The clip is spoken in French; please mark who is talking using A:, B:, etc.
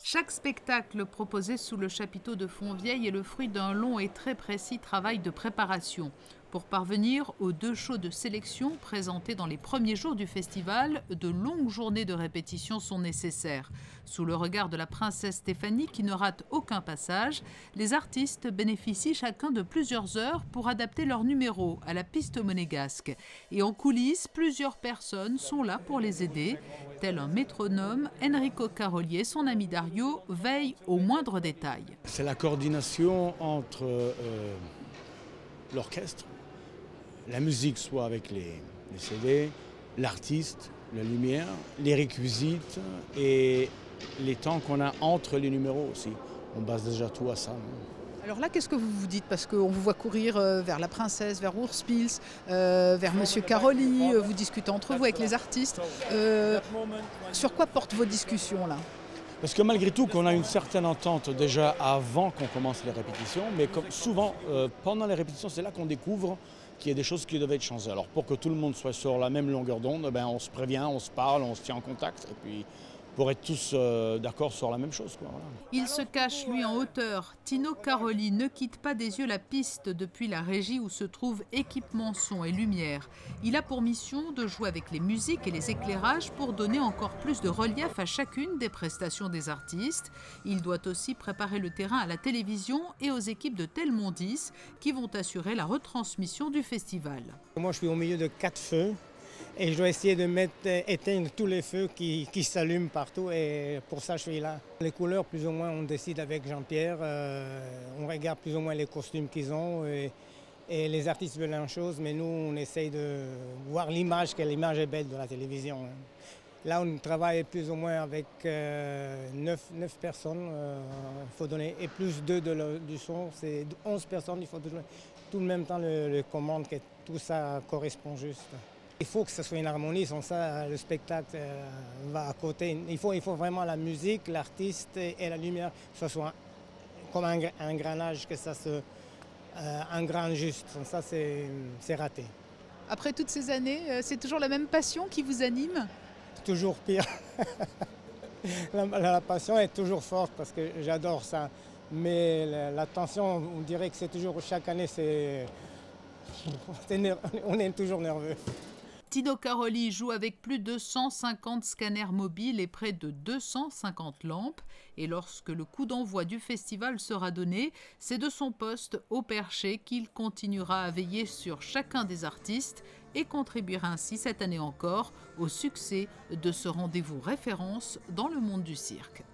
A: Chaque spectacle proposé sous le chapiteau de Fontvieille est le fruit d'un long et très précis travail de préparation. Pour parvenir aux 2 shows de sélection présentés dans les premiers jours du festival, de longues journées de répétition sont nécessaires. Sous le regard de la princesse Stéphanie, qui ne rate aucun passage, les artistes bénéficient chacun de plusieurs heures pour adapter leur numéro à la piste monégasque. Et en coulisses, plusieurs personnes sont là pour les aider. Tel un métronome, Enrico Caroli et son ami Dario veillent aux moindres détails.
B: C'est la coordination entre l'orchestre, la musique, soit avec les CD, l'artiste, la lumière, les réquisites et les temps qu'on a entre les numéros aussi. On base déjà tout à ça.
C: Alors là, qu'est-ce que vous vous dites? Parce qu'on vous voit courir vers la princesse, vers Urspils, vers Monsieur Caroli, vous discutez entre vous avec les artistes. Sur quoi portent vos discussions là?
B: Parce que malgré tout, qu'on a une certaine entente déjà avant qu'on commence les répétitions, mais comme souvent, pendant les répétitions, c'est là qu'on découvre qu'il y a des choses qui doivent être changées. Alors pour que tout le monde soit sur la même longueur d'onde, on se prévient, on se parle, on se tient en contact, et puis pour être tous d'accord sur la même chose, quoi, voilà.
A: Il se cache, lui, en hauteur. Tino Caroli ne quitte pas des yeux la piste depuis la régie où se trouvent équipement, son et lumière. Il a pour mission de jouer avec les musiques et les éclairages pour donner encore plus de relief à chacune des prestations des artistes. Il doit aussi préparer le terrain à la télévision et aux équipes de Telmondis qui vont assurer la retransmission du festival.
D: Moi, je suis au milieu de 4 feux. Et je dois essayer de éteindre tous les feux qui s'allument partout, et pour ça je suis là. Les couleurs, plus ou moins, on décide avec Jean-Pierre, on regarde plus ou moins les costumes qu'ils ont, et les artistes veulent une chose, mais nous on essaye de voir l'image, que l'image est belle de la télévision. Là on travaille plus ou moins avec 9 personnes, il faut donner, et plus 2 du son, c'est 11 personnes, il faut donner tout le même temps le commande, que tout ça correspond juste. Il faut que ce soit une harmonie, sans ça le spectacle va à côté. Il faut vraiment la musique, l'artiste et la lumière, que ce soit comme un engrenage, que ça se engrange juste. Sans ça, c'est raté.
C: Après toutes ces années, c'est toujours la même passion qui vous anime?
D: Toujours pire. La passion est toujours forte parce que j'adore ça. Mais la tension, on dirait que c'est toujours, chaque année, on est toujours nerveux.
A: Tino Caroli joue avec plus de 150 scanners mobiles et près de 250 lampes. Et lorsque le coup d'envoi du festival sera donné, c'est de son poste au perché qu'il continuera à veiller sur chacun des artistes et contribuera ainsi cette année encore au succès de ce rendez-vous référence dans le monde du cirque.